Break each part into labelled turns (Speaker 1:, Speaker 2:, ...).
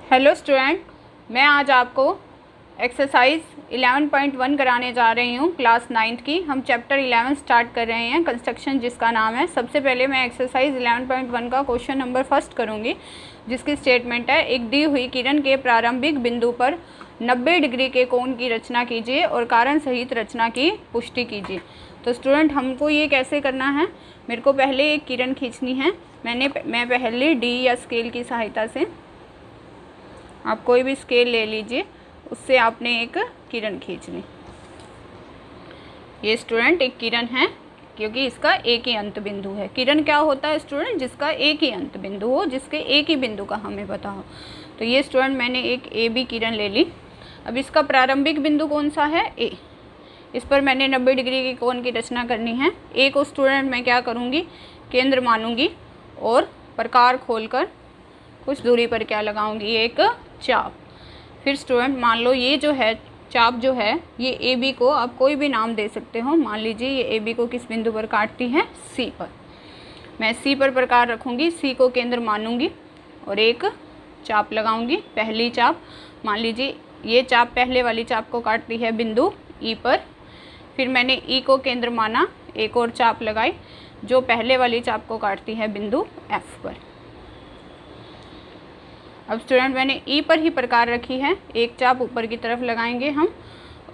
Speaker 1: Hello student, मैं आज आपको एक्सरसाइज 11.1 कराने जा रही हूँ क्लास 9th की। हम चैप्टर 11 स्टार्ट कर रहे हैं, कंस्ट्रक्शन जिसका नाम है। सबसे पहले मैं एक्सरसाइज 11.1 का क्वेश्चन नंबर फर्स्ट करूँगी, जिसकी स्टेटमेंट है, एक दी हुई किरण के प्रारंभिक बिंदु पर 90 डिग्री के कोण की रचना कीजिए और कारण सहित रचना की पुष्टि कीजिए। तो स्टूडेंट, हमको ये कैसे करना है, मेरे को पहले एक किरण खींचनी है। मैं पहले डी या स्केल की सहायता से, आप कोई भी स्केल ले लीजिए, उससे आपने एक किरण खींच ली। ये स्टूडेंट एक किरण है, क्योंकि इसका एक ही अंत बिंदु है। किरण क्या होता है स्टूडेंट? जिसका एक ही अंत बिंदु हो, जिसके एक ही बिंदु का हमें पता हो। तो ये स्टूडेंट मैंने एक ए बी किरण ले ली। अब इसका प्रारंभिक बिंदु कौन सा है? ए। इस पर मैंने 90 डिग्री की कोण की रचना करनी है। ए को स्टूडेंट मैं क्या करूँगी, केंद्र मानूंगी और प्रकार खोलकर कुछ दूरी पर क्या लगाऊंगी, एक चाप। फिर स्टूडेंट मान लो ये जो है चाप जो है, ये ए बी को आप कोई भी नाम दे सकते हो। मान लीजिए ये ए बी को किस बिंदु पर काटती है? सी पर। मैं सी पर प्रकार रखूँगी, सी को केंद्र मानूंगी और एक चाप लगाऊंगी, पहली चाप। मान लीजिए ये चाप पहले वाली चाप को काटती है बिंदु ई पर। फिर मैंने ई को केंद्र माना, एक और चाप लगाई जो पहले वाली चाप को काटती है बिंदु एफ पर। अब स्टूडेंट मैंने ई पर ही प्रकार रखी है, एक चाप ऊपर की तरफ लगाएंगे हम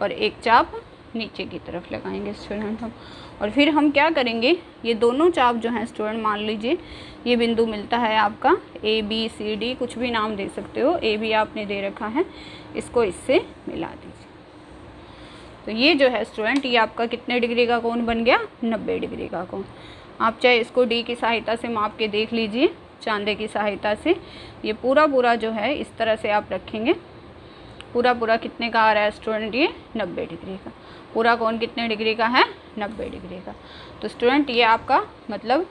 Speaker 1: और एक चाप नीचे की तरफ लगाएंगे स्टूडेंट हम। और फिर हम क्या करेंगे, ये दोनों चाप जो हैं स्टूडेंट, मान लीजिए ये बिंदु मिलता है आपका ए बी सी डी, कुछ भी नाम दे सकते हो। ए बी आपने दे रखा है, इसको इससे मिला दीजिए। तो ये जो है स्टूडेंट, ये आपका कितने डिग्री का कोण बन गया? 90 डिग्री का कोण। आप चाहे इसको डी की सहायता से माप के देख लीजिए, चांदे की सहायता से। ये पूरा जो है इस तरह से आप रखेंगे। पूरा कितने का आ रहा है स्टूडेंट? ये 90 डिग्री का। पूरा कोण कितने डिग्री का है? 90 डिग्री का। तो स्टूडेंट ये आपका मतलब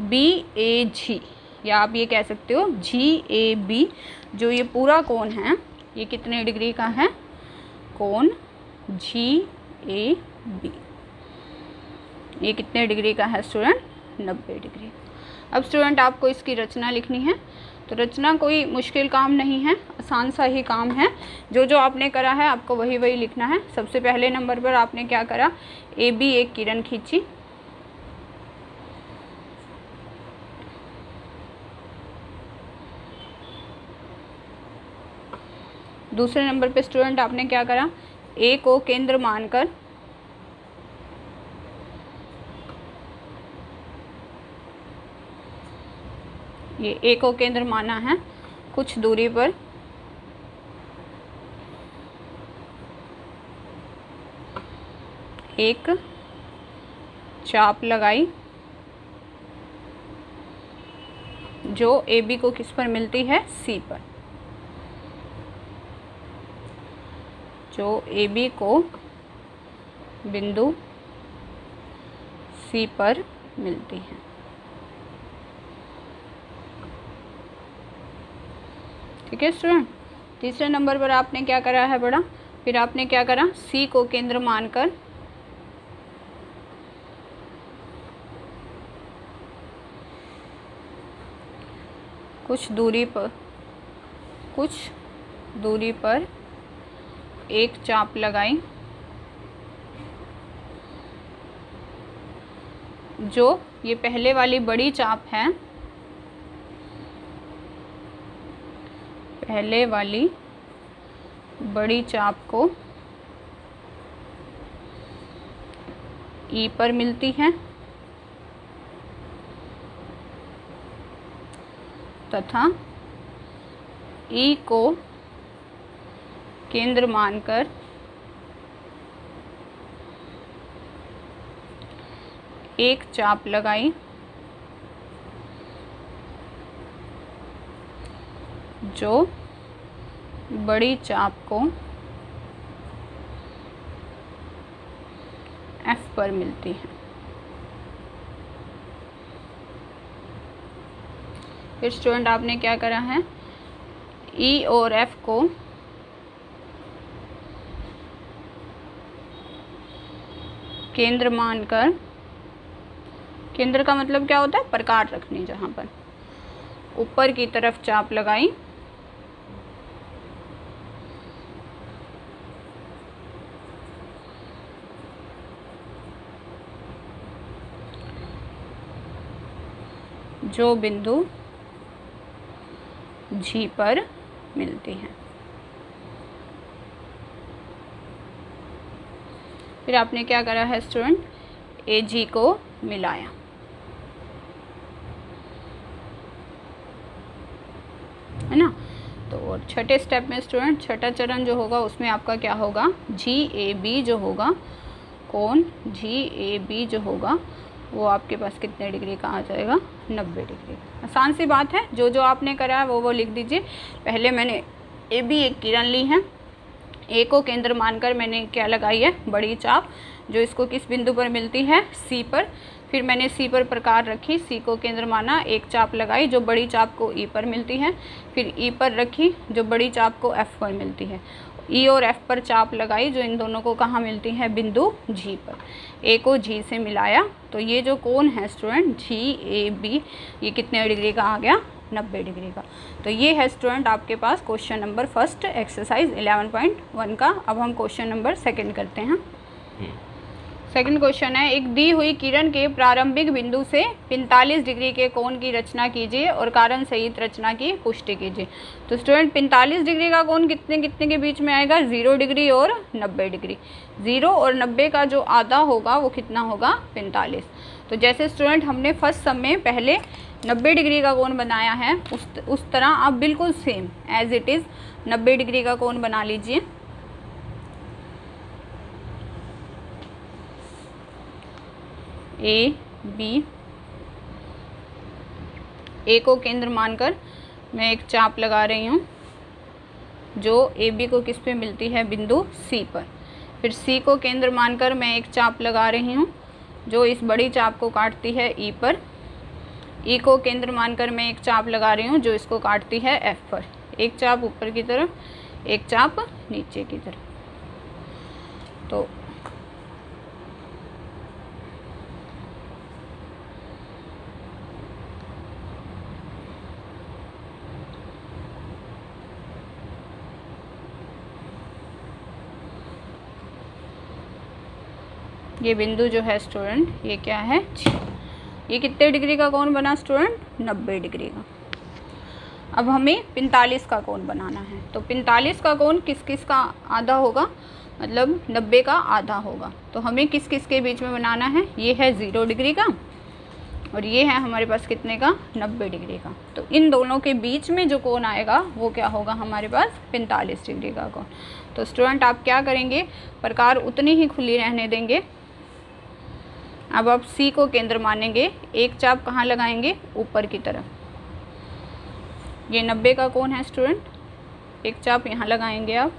Speaker 1: बी ए जी, या आप ये कह सकते हो जी ए बी, जो ये पूरा कोण है ये कितने डिग्री का है? कोण जी ए बी, ये कितने डिग्री का है स्टूडेंट? 90 डिग्री। अब स्टूडेंट आपको इसकी रचना लिखनी है। तो रचना कोई मुश्किल काम नहीं है, आसान सा ही काम है। जो आपने करा है आपको वही लिखना है। सबसे पहले नंबर पर आपने क्या करा, ए बी एक किरण खींची। दूसरे नंबर पे स्टूडेंट आपने क्या करा, ए को केंद्र मानकर ये ए को केंद्र माना है, कुछ दूरी पर एक चाप लगाई जो ए बी को किस पर मिलती है? सी पर। जो ए बी को बिंदु सी पर मिलती है। ठीक है स्टूडेंट। तीसरे नंबर पर आपने क्या करा है बड़ा, फिर आपने क्या करा, सी को केंद्र मानकर कुछ दूरी पर एक चाप लगाई जो ये पहले वाली बड़ी चाप है, पहले वाली बड़ी चाप को ई पर मिलती है तथा ई को केंद्र मानकर एक चाप लगाई जो बड़ी चाप को एफ पर मिलती है। फिर स्टूडेंट आपने क्या करा है, ई और एफ को केंद्र मानकर, केंद्र का मतलब क्या होता है, प्रकार रखनी, जहाँ पर ऊपर की तरफ चाप लगाई जो बिंदु जी पर मिलती है। फिर आपने क्या करा है स्टूडेंट, ए जी को मिलाया। है ना। तो और छठे स्टेप में स्टूडेंट, छठा चरण जो होगा उसमें आपका क्या होगा, जी ए बी जो होगा, कोण जी ए बी जो होगा वो आपके पास कितने डिग्री का आ जाएगा, 90 डिग्री। आसान सी बात है, जो जो आपने करा है वो लिख दीजिए। पहले मैंने ए बी एक किरण ली है, ए को केंद्र मानकर मैंने क्या लगाई है, बड़ी चाप, जो इसको किस बिंदु पर मिलती है, सी पर। फिर मैंने सी पर प्रकार रखी, सी को केंद्र माना, एक चाप लगाई जो बड़ी चाप को ई पर मिलती है। फिर ई पर रखी जो बड़ी चाप को एफ पर मिलती है। ई और एफ पर चाप लगाई जो इन दोनों को कहाँ मिलती है, बिंदु जी पर। ए को जी से मिलाया, तो ये जो कोण है स्टूडेंट जी ए बी, ये कितने डिग्री का आ गया, 90 डिग्री का। तो ये है स्टूडेंट आपके पास क्वेश्चन नंबर फर्स्ट, एक्सरसाइज 11.1 का। अब हम क्वेश्चन नंबर सेकंड करते हैं। सेकंड क्वेश्चन है, एक दी हुई किरण के प्रारंभिक बिंदु से 45 डिग्री के कोण की रचना कीजिए और कारण सहित रचना की पुष्टि कीजिए। तो स्टूडेंट 45 डिग्री का कोण कितने कितने के बीच में आएगा, 0 डिग्री और 90 डिग्री। 0 और 90 का जो आधा होगा वो कितना होगा, 45। तो जैसे स्टूडेंट हमने फर्स्ट सम में पहले 90 डिग्री का कोण बनाया है, उस तरह आप बिल्कुल same as it is 90 degree का कोण बना लीजिए। ए बी, ए को केंद्र मानकर मैं एक चाप लगा रही हूँ जो ए बी को किस पे मिलती है, बिंदु सी पर। फिर सी को केंद्र मानकर मैं एक चाप लगा रही हूँ जो इस बड़ी चाप को काटती है ई पर। ई को केंद्र मानकर मैं एक चाप लगा रही हूँ जो इसको काटती है एफ पर। एक चाप ऊपर की तरफ, एक चाप नीचे की तरफ। तो ये बिंदु जो है स्टूडेंट, ये क्या है, ये कितने डिग्री का कोण बना स्टूडेंट, 90 डिग्री का। अब हमें 45 का कोण बनाना है। तो 45 का कोण किस किस का आधा होगा, मतलब 90 का आधा होगा। तो हमें किस किस के बीच में बनाना है, ये है 0 डिग्री का और ये है हमारे पास कितने का, 90 डिग्री का। तो इन दोनों के बीच में जो कोण आएगा वो क्या होगा हमारे पास, 45 डिग्री का कोण। तो स्टूडेंट आप क्या करेंगे, प्रकार उतनी ही खुली रहने देंगे। अब आप सी को केंद्र मानेंगे, एक चाप कहाँ लगाएंगे, ऊपर की तरफ। ये 90 का कोण है स्टूडेंट, एक चाप यहाँ लगाएंगे आप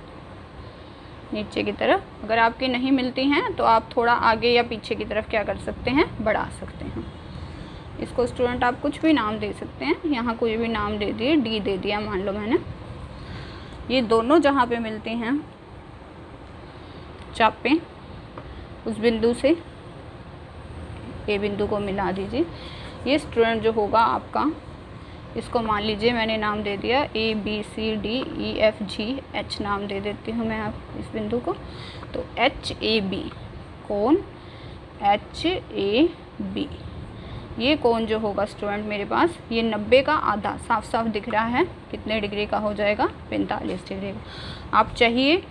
Speaker 1: नीचे की तरफ। अगर आपकी नहीं मिलती हैं तो आप थोड़ा आगे या पीछे की तरफ क्या कर सकते हैं, बढ़ा सकते हैं। इसको स्टूडेंट आप कुछ भी नाम दे सकते हैं, यहाँ कोई भी नाम दे दिए, डी दे दिया मान लो मैंने। ये दोनों जहाँ पे मिलते हैं चापें, उस बिंदु से ए बिंदु को मिला दीजिए। ये स्टूडेंट जो होगा आपका, इसको मान लीजिए मैंने नाम दे दिया A B C D E F G H, नाम दे देती हूँ मैं आप इस बिंदु को। तो एच ए बी, कोण एच ए बी, ये कोण जो होगा स्टूडेंट मेरे पास, ये 90 का आधा साफ साफ दिख रहा है, कितने डिग्री का हो जाएगा, 45 डिग्री का। आप चाहिए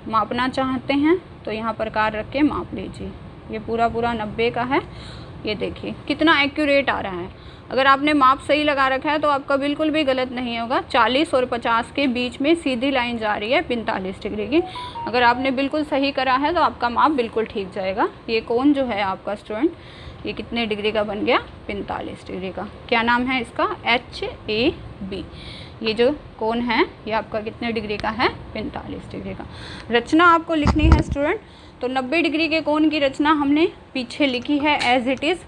Speaker 1: मापना चाहते हैं तो यहाँ प्रकार रख के माप लीजिए। ये पूरा 90 का है, ये देखिए कितना एक्यूरेट आ रहा है। अगर आपने माप सही लगा रखा है तो आपका बिल्कुल भी गलत नहीं होगा। 40 और 50 के बीच में सीधी लाइन जा रही है 45 डिग्री की। अगर आपने बिल्कुल सही करा है तो आपका माप बिल्कुल ठीक जाएगा। ये कोण जो है आपका स्टूडेंट, ये कितने डिग्री का बन गया, 45 डिग्री का। क्या नाम है इसका, एच ए बी। ये जो कोण है ये आपका कितने डिग्री का है, 45 डिग्री का। रचना आपको लिखनी है स्टूडेंट, तो 90 डिग्री के कोण की रचना हमने पीछे लिखी है एज इट इज़।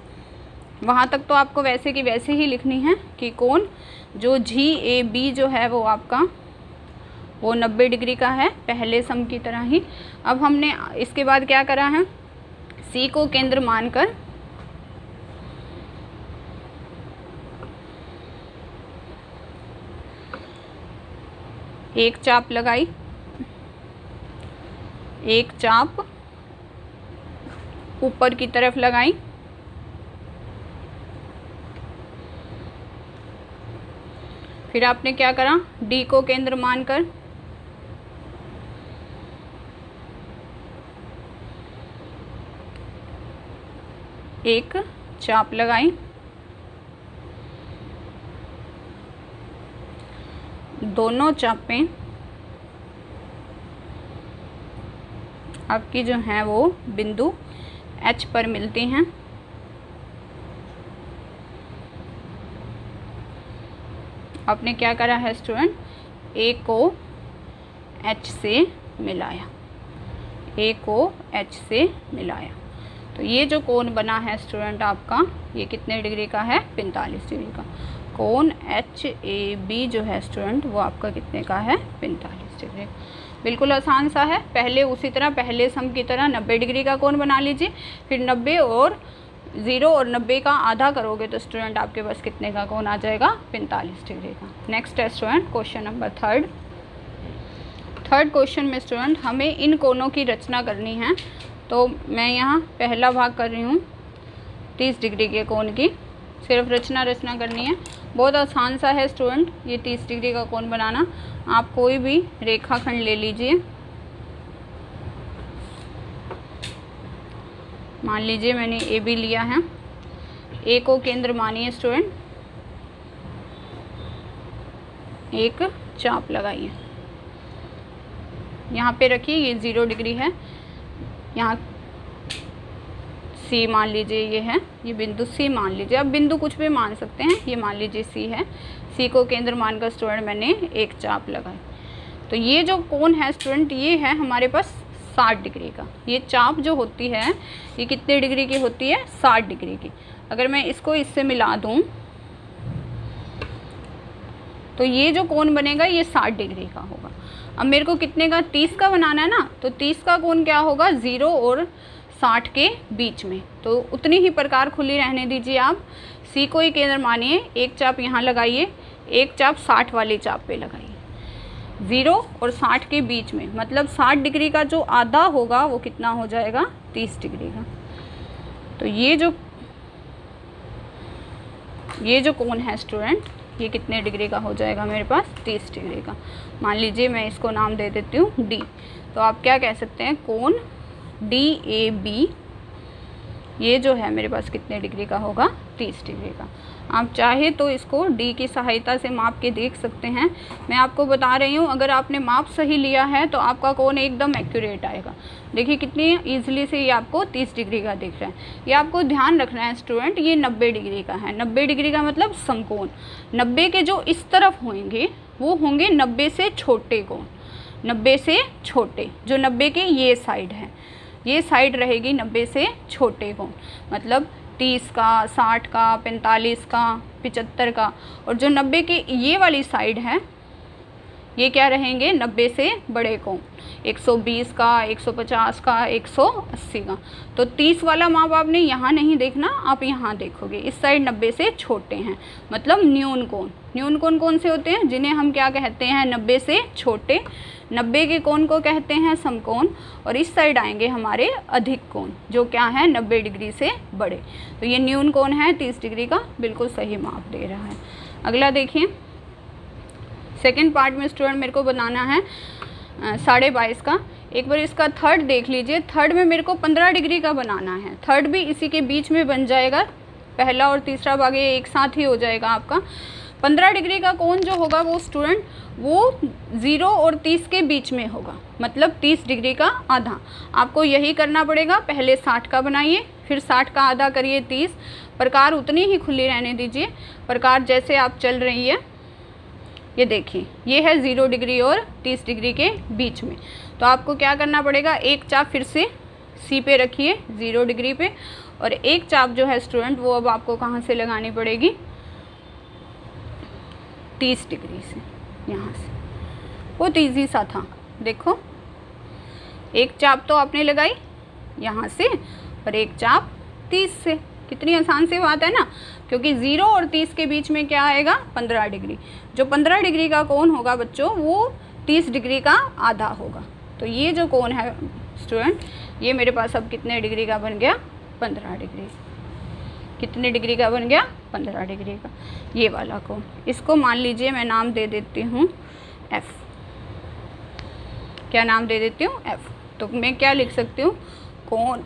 Speaker 1: वहाँ तक तो आपको वैसे की वैसे ही लिखनी है कि कोण जो जी ए बी जो है वो आपका वो 90 डिग्री का है, पहले सम की तरह ही। अब हमने इसके बाद क्या करा है, सी को केंद्र मानकर एक चाप लगाई, एक चाप ऊपर की तरफ लगाई फिर आपने क्या करा, डी को केंद्र मानकर एक चाप लगाई, दोनों चापें आपकी जो हैं वो बिंदु H पर मिलती हैं। आपने क्या करा है स्टूडेंट, A को H से मिलाया, A को H से मिलाया। तो ये जो कोण बना है स्टूडेंट आपका, ये कितने डिग्री का है, 45 डिग्री का। कोण HAB जो है स्टूडेंट वो आपका कितने का है, 45 डिग्री। बिल्कुल आसान सा है। पहले उसी तरह पहले सम की तरह 90 डिग्री का कोण बना लीजिए, फिर 90 और 0 और 90 का आधा करोगे तो स्टूडेंट आपके पास कितने का कोण आ जाएगा, 45 डिग्री का। नेक्स्ट है student question number third question में स्टूडेंट हमें इन कोणों की रचना करनी है। तो मैं यहाँ पहला भाग कर रही हूँ 30 डिग्री के कोण की, सिर्फ रचना करनी है। बहुत आसान सा है स्टूडेंट ये 30 डिग्री का कोण बनाना। आप कोई भी रेखाखंड ले लीजिए, मान लीजिए मैंने ए बी लिया है, ए को केंद्र मानिए स्टूडेंट, एक चाप लगाइए, यहाँ पे रखिए, ये 0 डिग्री है। यहाँ सी मान लीजिए ये है, ये बिंदु सी मान लीजिए, अब बिंदु कुछ भी मान सकते हैं, ये मान लीजिए सी है। सी को केंद्र मानकर स्टूडेंट मैंने एक चाप लगाई। तो ये जो कोण है स्टूडेंट ये है हमारे पास 60 डिग्री का। ये चाप जो होती है ये कितने डिग्री की होती है, 60 डिग्री की। अगर मैं इसको इससे मिला दूं तो ये जो कोण बनेगा ये 60 डिग्री का होगा। अब मेरे को कितने का, 30 का बनाना है ना, तो 30 का कोण क्या होगा, 0 और 60 के बीच में। तो उतनी ही प्रकार खुली रहने दीजिए आप। सी को ही केंद्र मानिए, एक चाप यहाँ लगाइए, एक चाप 60 वाली चाप पे लगाइए, 0 और 60 के बीच में, मतलब 60 डिग्री का जो आधा होगा वो कितना हो जाएगा, 30 डिग्री का। तो ये जो कोण है स्टूडेंट ये कितने डिग्री का हो जाएगा मेरे पास, 30 डिग्री का। मान लीजिए मैं इसको नाम दे देती हूँ डी। तो आप क्या कह सकते हैं, कोण DAB ये जो है मेरे पास कितने डिग्री का होगा, 30 डिग्री का। आप चाहे तो इसको डी की सहायता से माप के देख सकते हैं। मैं आपको बता रही हूँ अगर आपने माप सही लिया है तो आपका कोण एकदम एक्यूरेट आएगा। देखिए कितनी ईजिली से ये आपको 30 डिग्री का दिख रहा है। ये आपको ध्यान रखना है स्टूडेंट, ये 90 डिग्री का है। 90 डिग्री का मतलब समकोण। 90 के जो इस तरफ होंगे वो होंगे 90 से छोटे कोण, 90 से छोटे, जो 90 के ये साइड है, ये साइड रहेगी 90 से छोटे कोण, मतलब 30 का, 60 का, 45 का, 75 का। और जो 90 के ये वाली साइड है ये क्या रहेंगे, 90 से बड़े कोण, 120 का, 150 का, 180 का। तो 30 वाला माप आपने यहाँ नहीं देखना, आप यहाँ देखोगे, इस साइड 90 से छोटे हैं, मतलब न्यून कोण। न्यून कोण कौन से होते हैं, जिन्हें हम क्या कहते हैं, 90 से छोटे। 90 के कोण को कहते हैं समकोण। और इस साइड आएंगे हमारे अधिक कोण, जो क्या है 90 डिग्री से बड़े। तो ये न्यून कोण है 30 डिग्री का, बिल्कुल सही माप दे रहा है। अगला देखिए, सेकेंड पार्ट में स्टूडेंट मेरे को बनाना है 22.5 का। एक बार इसका थर्ड देख लीजिए। थर्ड में मेरे को 15 डिग्री का बनाना है। थर्ड भी इसी के बीच में बन जाएगा, पहला और तीसरा भाग ये एक साथ ही हो जाएगा आपका। 15 डिग्री का कोण जो होगा वो स्टूडेंट वो 0 और 30 के बीच में होगा, मतलब 30 डिग्री का आधा। आपको यही करना पड़ेगा, पहले 60 का बनाइए, फिर 60 का आधा करिए 30। प्रकार उतनी ही खुली रहने दीजिए, प्रकार जैसे आप चल रही है। ये देखिए ये है 0 डिग्री और 30 डिग्री के बीच में। तो आपको क्या करना पड़ेगा, एक चाप फिर से सी पे रखिए 0 डिग्री पे, और एक चाप जो है स्टूडेंट वो अब आपको कहाँ से लगानी पड़ेगी, 30 डिग्री से, यहाँ से। बहुत ईजी सा था, देखो एक चाप तो आपने लगाई यहाँ से और एक चाप 30 से। कितनी आसान सी बात है ना, क्योंकि 0 और 30 के बीच में क्या आएगा, 15 डिग्री। जो 15 डिग्री का कोण होगा बच्चों वो 30 डिग्री का आधा होगा। तो ये जो कोण है स्टूडेंट ये मेरे पास अब कितने डिग्री का बन गया, 15 डिग्री। कितने डिग्री का बन गया, 15 डिग्री का, ये वाला कोण। इसको मान लीजिए मैं नाम दे देती हूँ F। क्या नाम दे देती हूँ? F। तो मैं क्या लिख सकती हूँ? कोण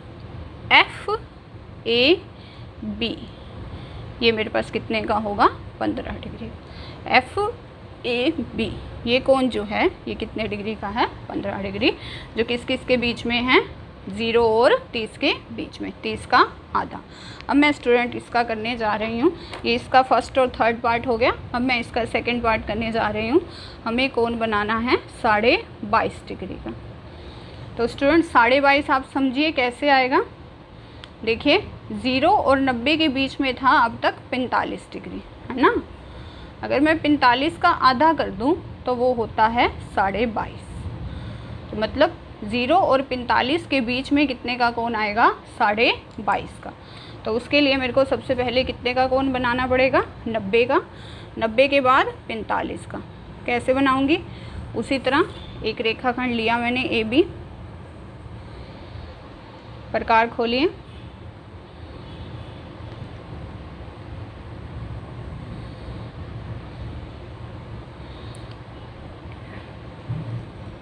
Speaker 1: FAB, ये मेरे पास कितने का होगा? 15 डिग्री। FAB ये कोण जो है ये कितने डिग्री का है? 15 डिग्री, जो किस किस के बीच में है? 0 और 30 के बीच में, 30 का आधा। अब मैं स्टूडेंट इसका करने जा रही हूँ। ये इसका फर्स्ट और थर्ड पार्ट हो गया। अब मैं इसका सेकंड पार्ट करने जा रही हूँ। हमें कोण बनाना है 22.5 डिग्री का। तो स्टूडेंट 22.5 आप समझिए कैसे आएगा। देखिए 0 और 90 के बीच में था अब तक 45 डिग्री, है ना। अगर मैं 45 का आधा कर दूं तो वो होता है 22.5। तो मतलब 0 और 45 के बीच में कितने का कोण आएगा? 22.5 का। तो उसके लिए मेरे को सबसे पहले कितने का कोण बनाना पड़ेगा? 90 का। 90 के बाद 45 का। कैसे बनाऊंगी? उसी तरह एक रेखाखंड लिया मैंने AB, प्रकार खोलिए।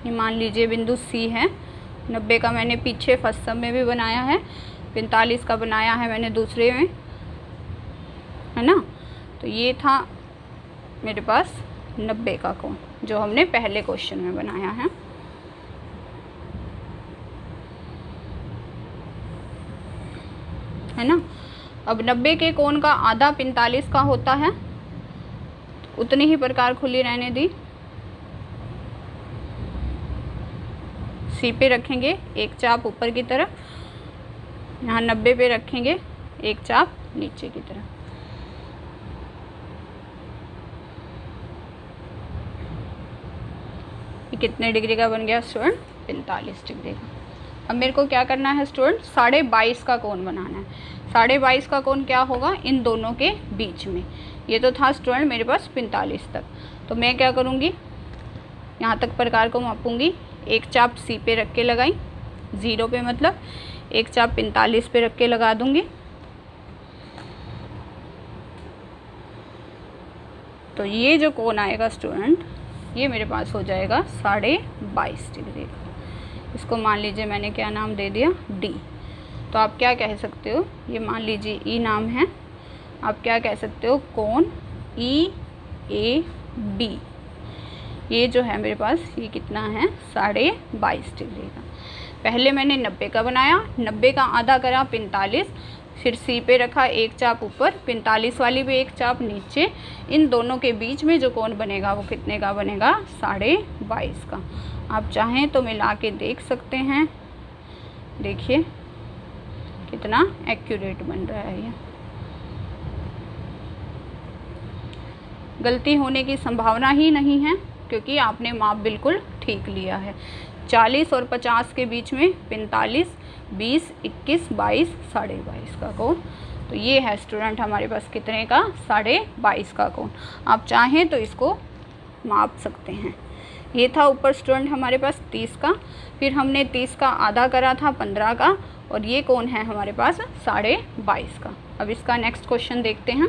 Speaker 1: ये मान लीजिए बिंदु C है। 90 का मैंने पीछे फर्स्ट सम में भी बनाया है, 45 का बनाया है मैंने दूसरे में, है ना। तो ये था मेरे पास 90 का कोण जो हमने पहले क्वेश्चन में बनाया है ना। अब 90 के कोण का आधा 45 का होता है, तो उतनी ही प्रकार खुली रहने दी। C पे रखेंगे एक चाप ऊपर की तरफ, यहाँ 90 पे रखेंगे एक चाप नीचे की तरफ। ये कितने डिग्री का बन गया स्टूडेंट? 45 डिग्री का। अब मेरे को क्या करना है स्टूडेंट? 22.5 का कोण बनाना है। 22.5 का कोण क्या होगा? इन दोनों के बीच में। ये तो था स्टूडेंट मेरे पास 45 तक। तो मैं क्या करूँगी? यहाँ तक प्रकार को मापूंगी। एक चाप C पे रख के लगाई, 0 पे मतलब एक चाप 45 पे रख के लगा दूंगी। तो ये जो कोण आएगा स्टूडेंट, ये मेरे पास हो जाएगा 22.5 डिग्री का। इसको मान लीजिए मैंने क्या नाम दे दिया? D। तो आप क्या कह सकते हो? ये मान लीजिए E नाम है। आप क्या कह सकते हो? कोण EAB। ये जो है मेरे पास ये कितना है? 22.5 डिग्री का। पहले मैंने 90 का बनाया, 90 का आधा करा 45, फिर C पे रखा एक चाप ऊपर, 45 वाली पे एक चाप नीचे। इन दोनों के बीच में जो कोण बनेगा वो कितने का बनेगा? 22.5 का। आप चाहें तो मिला के देख सकते हैं। देखिए कितना एक्यूरेट बन रहा है। ये गलती होने की संभावना ही नहीं है क्योंकि आपने माप बिल्कुल ठीक लिया है। 40 और 50 के बीच में 45, 20, 21, 22, 22.5 का कोण। तो ये है स्टूडेंट हमारे पास कितने का? 22.5 का कोण। आप चाहें तो इसको माप सकते हैं। ये था ऊपर स्टूडेंट हमारे पास 30 का, फिर हमने 30 का आधा करा था 15 का, और ये कोण है हमारे पास 22.5 का। अब इसका नेक्स्ट क्वेश्चन देखते हैं।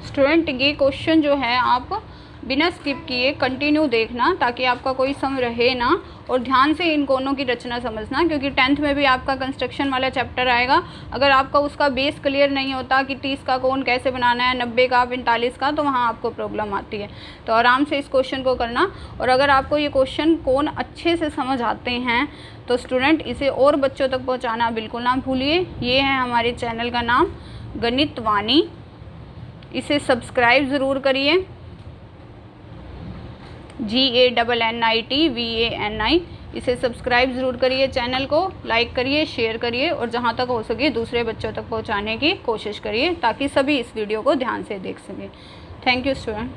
Speaker 1: स्टूडेंट ये क्वेश्चन जो है आप बिना स्किप किए कंटिन्यू देखना ताकि आपका कोई सम रहे ना, और ध्यान से इन कोणों की रचना समझना, क्योंकि 10th में भी आपका कंस्ट्रक्शन वाला चैप्टर आएगा। अगर आपका उसका बेस क्लियर नहीं होता कि 30 का कोण कैसे बनाना है, 90 का, 45 का, तो वहाँ आपको प्रॉब्लम आती है। तो आराम से इस क्वेश्चन को करना। और अगर आपको ये क्वेश्चन कोण अच्छे से समझ आते हैं तो स्टूडेंट इसे और बच्चों तक पहुँचाना बिल्कुल ना भूलिए। ये है हमारे चैनल का नाम गणित वाणी। इसे सब्सक्राइब ज़रूर करिए, GANNITVANI। इसे सब्सक्राइब ज़रूर करिए, चैनल को लाइक करिए, शेयर करिए, और जहाँ तक हो सके दूसरे बच्चों तक पहुँचाने की कोशिश करिए ताकि सभी इस वीडियो को ध्यान से देख सकें। Thank you student.